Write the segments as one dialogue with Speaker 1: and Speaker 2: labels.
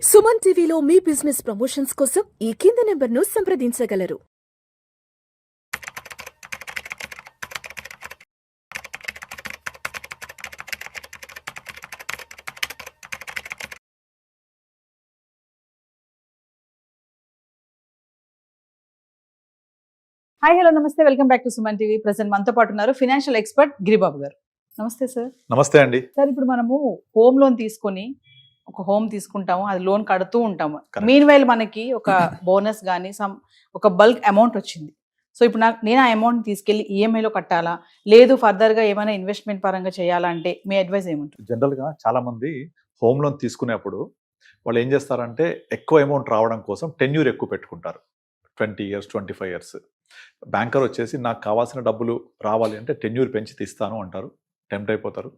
Speaker 1: సుమన్ టీవీలో మీ business promotions కోసం ఈ కింది నెంబర్ను సంప్రదించగలరు.
Speaker 2: హాయ్ హలో నమస్తే welcome back to Suman TV. Present మనతో పాటు ఉన్నారు ఫినాన్షియల్ ఎక్స్పర్ట్ గిరిబాబు గారు. నమస్తే సార్.
Speaker 3: నమస్తే అండి.
Speaker 2: సార్, ఇప్పుడు మనము హోమ్ లోన్ తీసుకొని ఒక హోమ్ తీసుకుంటాము, అది లోన్ కడుతూ ఉంటాము.
Speaker 3: Correct.
Speaker 2: మీన్ వైల్ మనకి ఒక బోనస్ కానీ ఒక బల్క్ అమౌంట్ వచ్చింది. సో ఇప్పుడు నేను ఆ అమౌంట్ తీసుకెళ్లి ఈఎంఐలో కట్టాలా, లేదు ఫర్దర్ గా ఏమైనా ఇన్వెస్ట్మెంట్ పరంగా చేయాలా అంటే మీ అడ్వైస్ ఏముంటుంది?
Speaker 3: జనరల్ గా చాలా మంది హోమ్ లోన్ తీసుకునేప్పుడు వాళ్ళు ఏం చేస్తారంటే ఎక్కువ అమౌంట్ రావడం కోసం టెన్యూర్ ఎక్కువ పెట్టుకుంటారు. 20 years 25 years. బ్యాంకర్ వచ్చేసి నాకు కావాల్సిన డబ్బులు రావాలి అంటే టెన్యూర్ పెంచి తీస్తాను అంటారు. టెంప్ట్ అయిపోతారు.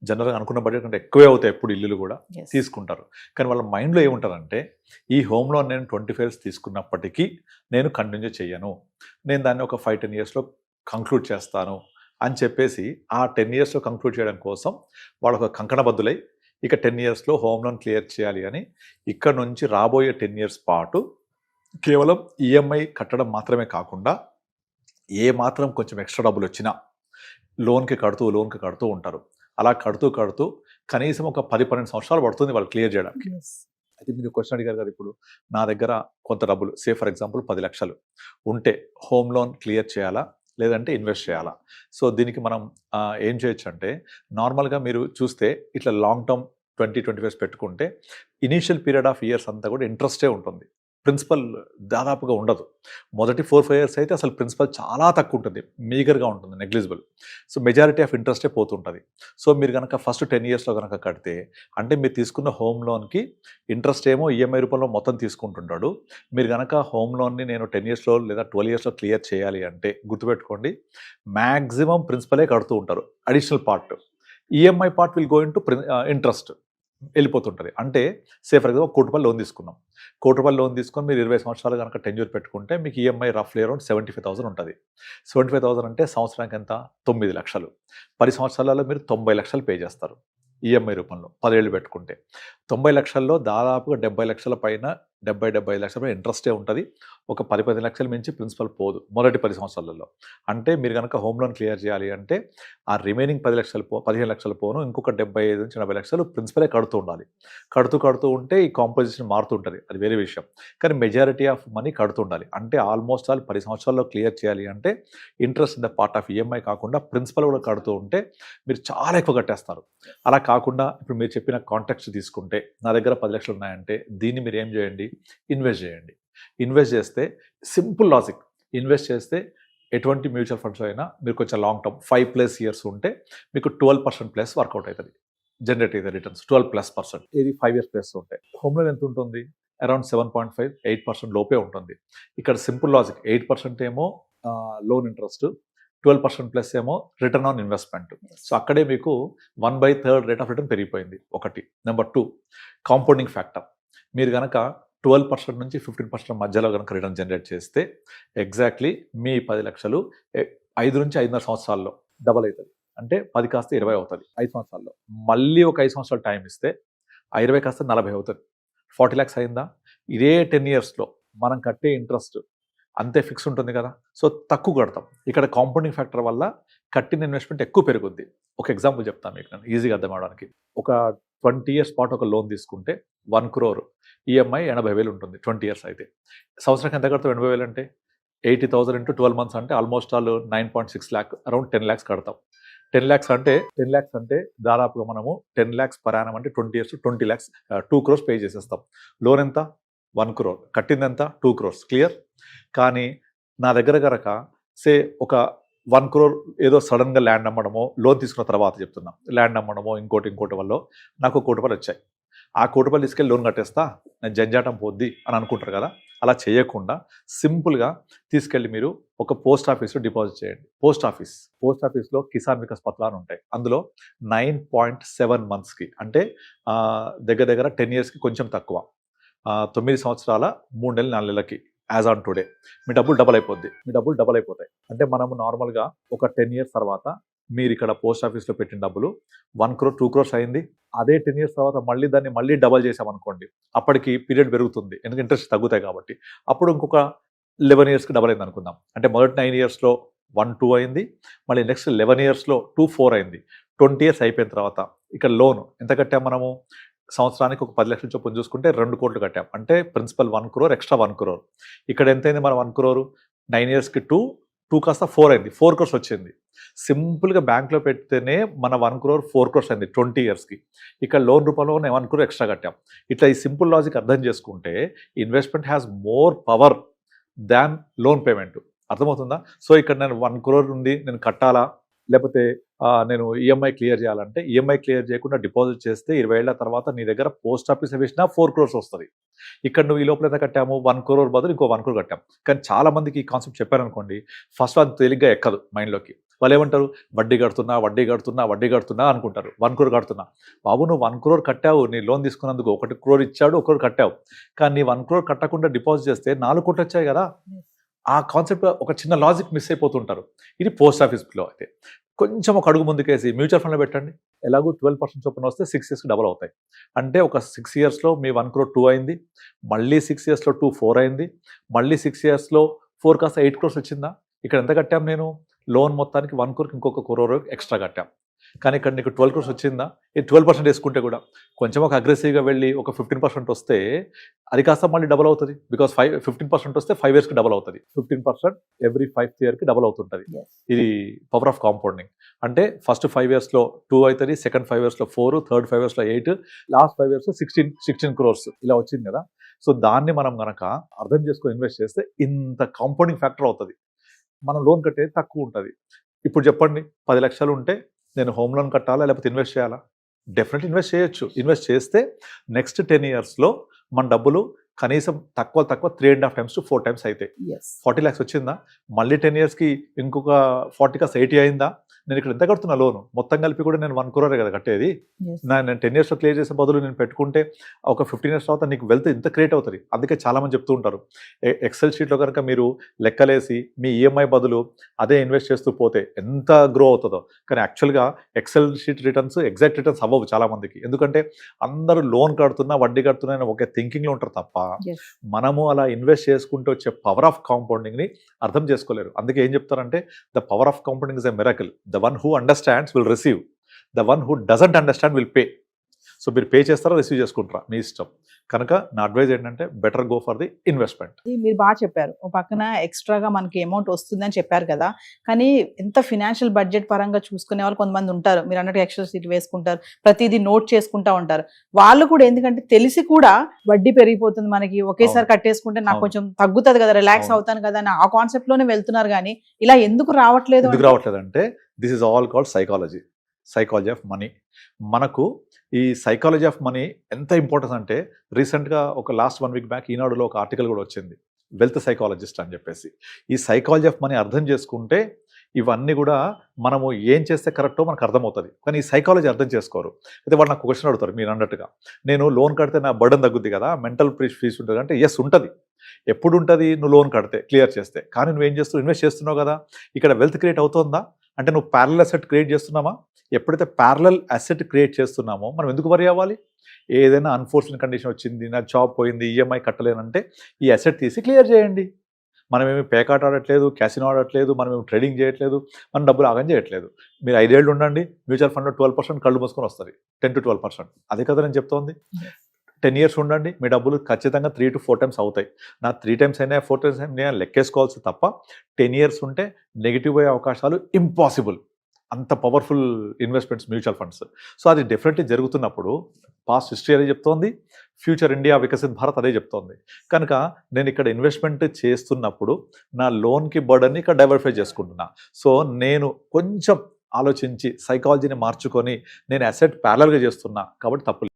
Speaker 3: జనరల్గా అనుకున్న బడ్జెట్ కంటే ఎక్కువే అవుతాయి ఎప్పుడు ఇల్లులు కూడా
Speaker 2: Yes.
Speaker 3: తీసుకుంటారు. కానీ వాళ్ళ మైండ్లో ఏముంటారంటే ఈ హోమ్ లోన్ నేను 25 years తీసుకున్నప్పటికీ నేను కంటిన్యూ చేయను, నేను దాన్ని ఒక 5-10 yearsలో కంక్లూడ్ చేస్తాను అని చెప్పేసి ఆ 10 yearsలో కంక్లూడ్ చేయడం కోసం వాళ్ళు ఒక కంకణబద్దులై ఇక 10 yearsలో హోమ్ లోన్ క్లియర్ చేయాలి అని ఇక్కడ నుంచి రాబోయే 10 years పాటు కేవలం ఈఎంఐ కట్టడం మాత్రమే కాకుండా ఏ మాత్రం కొంచెం ఎక్స్ట్రా డబ్బులు వచ్చినా లోన్కి కడుతూ ఉంటారు. అలా కడుతూ కనీసం ఒక 10-12 సంవత్సరాలు పడుతుంది వాళ్ళు క్లియర్ చేయడానికి. అయితే మీరు క్వశ్చన్ అడిగారు కదా, ఇప్పుడు నా దగ్గర కొంత డబ్బులు ఫర్ ఎగ్జాంపుల్ 10 లక్షలు ఉంటే హోమ్ లోన్ క్లియర్ చేయాలా లేదంటే ఇన్వెస్ట్ చేయాలా? సో దీనికి మనం ఏం చేయొచ్చు అంటే, నార్మల్గా మీరు చూస్తే ఇట్లా లాంగ్ టర్మ్ 20-25 years పెట్టుకుంటే ఇనీషియల్ పీరియడ్ ఆఫ్ ఇయర్స్ అంతా కూడా ఇంట్రెస్టే ఉంటుంది, ప్రిన్సిపల్ దాదాపుగా ఉండదు. మొదటి 4-5 years అయితే అసలు ప్రిన్సిపల్ చాలా తక్కువ ఉంటుంది, మీగర్గా ఉంటుంది, నెగ్లిజిబుల్. సో మెజారిటీ ఆఫ్ ఇంట్రెస్టే పోతుంటుంది. సో మీరు కనుక ఫస్ట్ 10 yearsలో కనుక కడితే అంటే మీరు తీసుకున్న హోమ్ లోన్కి ఇంట్రెస్ట్ ఏమో ఈఎంఐ రూపంలో మొత్తం తీసుకుంటుంటాడు. మీరు కనుక హోమ్ లోన్ని నేను 10 yearsలో లేదా 12 yearsలో క్లియర్ చేయాలి అంటే గుర్తుపెట్టుకోండి, మ్యాక్సిమం ప్రిన్సిపలే కడుతూ ఉంటారు. Additional part EMI part will go into interest వెళ్ళిపోతుంటుంది. అంటే ఫర్ ఎగ్జాంపుల్ 1 కోటి రూపాయలు లోన్ తీసుకున్నాం. 1 కోటి రూపాయలు లోన్ తీసుకొని మీరు 20 సంవత్సరాలు కనుక టెన్యూర్ పెట్టుకుంటే మీకు ఈఎంఐ రఫ్లీ అరౌండ్ 75,000 ఉంటుంది. 75,000 అంటే సంవత్సరానికి ఎంత? 9 లక్షలు. 10 సంవత్సరాలలో మీరు 90 లక్షలు పే చేస్తారు ఈఎంఐ రూపంలో, 10 ఏళ్ళు పెట్టుకుంటే. 90 లక్షల్లో దాదాపుగా 70 లక్షల పైన 70-75 లక్షల పైన ఇంట్రెస్టే ఉంటుంది. ఒక 10-15 లక్షలు మించి ప్రిన్సిపల్ పోదు మొదటి 10 సంవత్సరాలలో. అంటే మీరు కనుక హోమ్ లోన్ క్లియర్ చేయాలి అంటే ఆ రిమైనింగ్ 15 లక్షలు పోను ఇంకొక 75-80 లక్షలు ప్రిన్సిపలే కడుతూ ఉండాలి. కడుతూ ఉంటే ఈ కాంపోజిషన్ మారుతూ ఉంటుంది, అది వేరే విషయం. కానీ మెజారిటీ ఆఫ్ మనీ కడుతూ ఉండాలి. అంటే ఆల్మోస్ట్ ఆల్ 10 సంవత్సరాల్లో క్లియర్ చేయాలి అంటే interest in the part of EMI కాకుండా ప్రిన్సిపల్ కూడా కడుతూ ఉంటే మీరు చాలా ఎక్కువ కట్టేస్తారు. అలా కాకుండా ఇప్పుడు మీరు చెప్పిన కాంటాక్ట్స్ తీసుకుంటే నా దగ్గర 10 లక్షలు ఉన్నాయంటే దీన్ని మీరు ఏం చేయండి, ఇన్వెస్ట్ చేయండి. ఇన్వెస్ట్ చేస్తే సింపుల్ లాజిక్, ఇన్వెస్ట్ చేస్తే ఎటువంటి మ్యూచువల్ ఫండ్స్ అయినా మీరు కొంచెం లాంగ్ టర్మ్ 5+ years ఉంటే మీకు 12% వర్కౌట్ అవుతుంది, జనరేట్ అవుతుంది రిటర్న్స్ 12+%. ఇది 5 years ఉంటాయి. హోమ్ లోన్ ఎంత ఉంటుంది? అరౌండ్ 7.5-8% లోపే ఉంటుంది. ఇక్కడ సింపుల్ లాజిక్, 8% ఏమో లోన్ ఇంట్రెస్ట్, 12% ఏమో రిటర్న్ ఆన్ ఇన్వెస్ట్మెంట్. సో అక్కడే మీకు 1/3 రేట్ ఆఫ్ రిటర్న్ పెరిగిపోయింది ఒకటి. Number 2 compounding factor. మీరు కనుక 12% నుంచి 15% మధ్యలో కనుక రిటర్న్ జనరేట్ చేస్తే ఎగ్జాక్ట్లీ మీ 10 లక్షలు 5 నుంచి 5.5 సంవత్సరాల్లో డబల్ అవుతుంది. అంటే 10 కాస్త 20 అవుతుంది 5 సంవత్సరాల్లో. మళ్ళీ ఒక 5 సంవత్సరాలు టైం ఇస్తే ఆ 20 కాస్త 40 అవుతుంది, 40 lakhs అయిందా? ఇదే 10 yearsలో మనం కట్టే ఇంట్రెస్ట్ అంతే ఫిక్స్ ఉంటుంది కదా, సో తక్కువ కడతాం. ఇక్కడ కాంపౌండింగ్ ఫ్యాక్టర్ వల్ల కట్టిన ఇన్వెస్ట్మెంట్ ఎక్కువ పెరుగుద్ది. ఒక ఎగ్జాంపుల్ చెప్తాను మీకు నేను ఈజీగా అర్థం అవడానికి. ఒక 20 years పాటు ఒక లోన్ తీసుకుంటే 1 crore ఈఎంఐ 80,000 ఉంటుంది 20 years అయితే. సంవత్సరానికి ఎంత కడతాం? 80,000 అంటే 80,000 into 12 months అంటే almost all 9.6 lakh, around 10 lakhs కడతాం. 10 lakhs అంటే దాదాపుగా మనము 10 lakhs per annum అంటే 20 years 20 lakhs 2 crores పే చేసేస్తాం. లోన్ ఎంత? 1 crore. కట్టింది ఎంత? 2 crores. క్లియర్? కానీ నా దగ్గర కనుక ఒక 1 crore ఏదో సడన్గా ల్యాండ్ అమ్మడమో, లోన్ తీసుకున్న తర్వాత చెప్తున్నా, ల్యాండ్ అమ్మడమో ఇంకోటి వల్ల నాకు 1 కోటి రూపాయలు వచ్చాయి. ఆ 1 కోటి రూపాయలు తీసుకెళ్ళి లోన్ కట్టేస్తా, నేను జంజాటం పోద్ది అని అనుకుంటారు కదా. అలా చేయకుండా సింపుల్గా తీసుకెళ్ళి మీరు ఒక పోస్ట్ ఆఫీస్లో డిపాజిట్ చేయండి. పోస్ట్ ఆఫీస్లో కిసాన్ వికాస్ పత్రాలు అని ఉంటాయి. అందులో 9.7 monthsకి అంటే దగ్గర 10 yearsకి కొంచెం తక్కువ, 9 సంవత్సరాల 3 నెలలు 4 నెలలకి యాజ్ ఆన్ టుడే మీ డబ్బులు డబల్ అయిపోతాయి. అంటే మనము నార్మల్గా ఒక 10 years తర్వాత మీరు ఇక్కడ పోస్ట్ ఆఫీస్లో పెట్టిన డబ్బులు 1 crore 2 crores అయింది. అదే 10 years తర్వాత దాన్ని మళ్ళీ డబల్ చేసామనుకోండి, అప్పటికి పీరియడ్ పెరుగుతుంది, ఎందుకంటే ఇంట్రెస్ట్ తగ్గుతాయి కాబట్టి. అప్పుడు ఇంకొక 11 yearsకి డబల్ అయింది అనుకుందాం. అంటే మొదటి 9 yearsలో 1 2 అయింది, మళ్ళీ నెక్స్ట్ 11 yearsలో 2 4 అయింది. 20 years అయిపోయిన తర్వాత ఇక్కడ లోన్ ఎంత కట్టాం మనము, సంవత్సరానికి ఒక 10 లక్షల చొప్పున చూసుకుంటే 2 కోట్లు కట్టాం. అంటే ప్రిన్సిపల్ 1 crore ఎక్స్ట్రా 1 crore. ఇక్కడ ఎంత అయింది మన 1 crore, 9 yearsకి 2 కాస్త 4 అయింది, 4 crores వచ్చింది. సింపుల్గా బ్యాంక్లో పెడితేనే మన 1 crore 4 crores అయింది 20 yearsకి. ఇక్కడ లోన్ రూపంలో 1 crore ఎక్స్ట్రా కట్టాం. ఇట్లా ఈ సింపుల్ లాజిక్ అర్థం చేసుకుంటే investment has more power than loan payment. అర్థమవుతుందా? సో ఇక్కడ నేను 1 crore నుండి నేను కట్టాలా, లేకపోతే నేను ఈఎంఐ క్లియర్ చేయాలంటే ఈఎంఐ క్లియర్ చేయకుండా డిపాజిట్ చేస్తే 20 ఏళ్ల తర్వాత నీ దగ్గర పోస్ట్ ఆఫీస్ వేసినా 4 crores వస్తుంది. ఇక్కడ నువ్వు ఈ లోపల ఎంత కట్టాము, 1 crore బదులు ఇంకో 1 crore కట్టాం. కానీ చాలా మందికి ఈ కాన్సెప్ట్ చెప్పారనుకోండి, ఫస్ట్ అది తేలిగ్గా ఎక్కదు మైండ్లోకి. వాళ్ళు ఏమంటారు, వడ్డీ కడుతున్నా అనుకుంటారు. 1 crore కడుతున్నా. బాబు నువ్వు 1 crore కట్టావు, నీ లోన్ తీసుకున్నందుకు 1 crore ఇచ్చాడు, 1 crore కట్టావు. కానీ నీ 1 crore కట్టకుండా డిపాజిట్ చేస్తే 4 కోట్లు వచ్చాయి కదా. ఆ కాన్సెప్ట్ ఒక చిన్న లాజిక్ మిస్ అయిపోతుంటారు. ఇది పోస్ట్ ఆఫీస్లో అయితే కొంచెం ఒక అడుగు ముందుకేసి మ్యూచువల్ ఫండ్లో పెట్టండి. ఎలాగో 12% చొప్పున వస్తే 6 yearsకి డబల్ అవుతాయి. అంటే ఒక 6 yearsలో మీ 1 crore 2 అయింది, మళ్ళీ 6 yearsలో 2 4 అయింది, మళ్ళీ 6 yearsలో 4 కాస్త 8 crores వచ్చిందా. ఇక్కడ ఎంత కట్టాం, నేను లోన్ మొత్తానికి 1 crore ఇంకొక crore ఎక్స్ట్రా కట్టాం. కానీ ఇక్కడ నీకు 12 crores వచ్చిందా, ఈ 12% వేసుకుంటే కూడా కొంచెం ఒక అగ్రెసివ్గా వెళ్ళి ఒక 15% వస్తే అది కాస్త మళ్ళీ డబల్ అవుతుంది. బికాస్ 15% వస్తే 5 yearsకి డబల్ అవుతుంది. 15% ఎవ్రీ 5th yearకి డబల్ అవుతుంటుంది. ఇది పవర్ ఆఫ్ కాంపౌండింగ్. అంటే ఫస్ట్ 5 yearsలో 2 అవుతుంది, సెకండ్ 5 yearsలో 4, థర్డ్ 5 yearsలో 8, లాస్ట్ 5 yearsలో 16 crores ఇలా వచ్చింది కదా. సో దాన్ని మనం కనుక అర్థం చేసుకొని ఇన్వెస్ట్ చేస్తే ఇంత కాంపౌండింగ్ ఫ్యాక్టర్ అవుతుంది. మనం లోన్ కట్టేది తక్కువ ఉంటుంది. ఇప్పుడు చెప్పండి, 10 లక్షలు ఉంటే నేను హోమ్ లోన్ కట్టాలా లేకపోతే ఇన్వెస్ట్ చేయాలా? డెఫినెట్లీ ఇన్వెస్ట్ చేయొచ్చు. ఇన్వెస్ట్ చేస్తే నెక్స్ట్ 10 yearsలో మన డబ్బులు కనీసం తక్కువ 3.5 times to 4 times అవుతాయి. 40 lakhs వచ్చిందా, మళ్ళీ 10 yearsకి ఇంకొక 40 కాస్త 80 అయిందా. నేను ఇక్కడ ఎంత కడుతున్నా లోను మొత్తం కలిపి కూడా నేను 1 crore కదా కట్టేది. నేను 10 yearsలో క్లియర్ చేసే బదులు నేను పెట్టుకుంటే ఒక 15 years తర్వాత నీకు వెల్త్ ఇంత క్రియేట్ అవుతుంది. అందుకే చాలామంది చెప్తూ ఉంటారు, ఎక్సెల్ షీట్లో కనుక మీరు లెక్కలేసి మీ ఈఎంఐ బదులు అదే ఇన్వెస్ట్ చేస్తూ పోతే ఎంత గ్రో అవుతుందో. కానీ యాక్చువల్గా Excel sheet returns exact returns అవ్వవు చాలామందికి. ఎందుకంటే అందరూ లోన్ కడుతున్నా వడ్డీ కడుతున్నా అని ఒకే థింకింగ్లో ఉంటారు తప్ప మనము అలా ఇన్వెస్ట్ చేసుకుంటూ వచ్చే పవర్ ఆఫ్ కాంపౌండింగ్ని అర్థం చేసుకోలేరు. అందుకే ఏం చెప్తారంటే the power of compounding is a miracle. The one who understands will receive. The one who doesn't understand will pay. So మీరు పే చేస్తారా రిసీవ్ చేసుకుంటారా మీ ఇష్టం. కనుక నా అడ్వైజ్ ఏంటంటే better go for the investment.
Speaker 2: మీరు బాగా చెప్పారు. ఒక పక్కన ఎక్స్ట్రాగా మనకి అమౌంట్ వస్తుందని చెప్పారు కదా, కానీ ఎంత ఫినాన్షియల్ బడ్జెట్ పరంగా చూసుకునే వాళ్ళు కొంతమంది ఉంటారు. మీరు అన్నట్టు ఎక్స్ట్రా సీట్ వేసుకుంటారు, ప్రతిదీ నోట్ చేసుకుంటా ఉంటారు. వాళ్ళు కూడా ఎందుకంటే తెలిసి కూడా వడ్డీ పెరిగిపోతుంది మనకి, ఒకేసారి కట్టేసుకుంటే నాకు కొంచెం తగ్గుతుంది కదా, రిలాక్స్ అవుతాను కదా అని ఆ కాన్సెప్ట్ లోనే వెళ్తున్నారు. కానీ ఇలా ఎందుకు రావట్లేదు
Speaker 3: అంటే this is all called psychology of money. మనకు ఈ సైకాలజీ ఆఫ్ మనీ ఎంత ఇంపార్టెన్స్ అంటే రీసెంట్గా ఒక లాస్ట్ 1 week బ్యాక్ ఈనాడులో ఒక ఆర్టికల్ కూడా వచ్చింది, వెల్త్ సైకాలజిస్ట్ అని చెప్పేసి. ఈ సైకాలజీ ఆఫ్ మనీ అర్థం చేసుకుంటే ఇవన్నీ కూడా మనము ఏం చేస్తే కరెక్టో మనకు అర్థమవుతుంది. కానీ ఈ సైకాలజీ అర్థం చేసుకోరు. అయితే వాళ్ళు నాకు క్వశ్చన్ అడుగుతారు, మీరు అన్నట్టుగా నేను లోన్ కడితే నా బర్డన్ తగ్గుద్ది కదా, మెంటల్ ఫీస్ ఉంటుంది అంటే ఎస్ ఉంటుంది. ఎప్పుడు ఉంటుంది, నువ్వు లోన్ కడితే క్లియర్ చేస్తే. కానీ నువ్వేం చేస్తున్నావు, ఇన్వెస్ట్ చేస్తున్నావు కదా, ఇక్కడ వెల్త్ క్రియేట్ అవుతుందా అంటే నువ్వు ప్యారలల్ అసెట్ క్రియేట్ చేస్తున్నామా. ఎప్పుడైతే ప్యారలల్ అసెట్ క్రియేట్ చేస్తున్నామో మనం ఎందుకు వరి అవ్వాలి. ఏదైనా అన్ఫోర్చునేట్ కండిషన్ వచ్చింది, నా జాబ్ పోయింది, ఈఎంఐ కట్టలేనంటే ఈ అసెట్ తీసి క్లియర్ చేయండి. మనమేమి పేకాట్ ఆడట్లేదు, క్యాసినో ఆడట్లేదు, మనమేమి ట్రేడింగ్ చేయట్లేదు, మనం డబ్బులు ఆగం చేయట్లేదు. మీరు 5 ఏళ్ళు ఉండండి, మ్యూచువల్ ఫండ్లో 12% కళ్ళు మూసుకొని వస్తుంది, 10 to 12%. అదే కదా నేను చెప్తోంది. 10 years ఉండండి, మీ డబ్బులు ఖచ్చితంగా 3 to 4 times అవుతాయి. నా 3 times అయినా 4 times అయినా నేను లెక్కేసుకోవాల్సి తప్ప 10 years ఉంటే నెగిటివ్ అయ్యే అవకాశాలు ఇంపాసిబుల్. అంత powerful investments mutual funds. So అది డెఫినెట్లీ జరుగుతున్నప్పుడు పాస్ట్ హిస్టరీ అదే చెప్తోంది, ఫ్యూచర్ ఇండియా వికసిత్ భారత్ అదే చెప్తోంది. కనుక నేను ఇక్కడ ఇన్వెస్ట్మెంట్ చేస్తున్నప్పుడు నా లోన్కి బర్డన్ని ఇక్కడ డైవర్ఫై చేసుకుంటున్నా. సో నేను కొంచెం ఆలోచించి సైకాలజీని మార్చుకొని నేను అసెట్ ప్యారలల్గా చేస్తున్నా కాబట్టి తప్పు.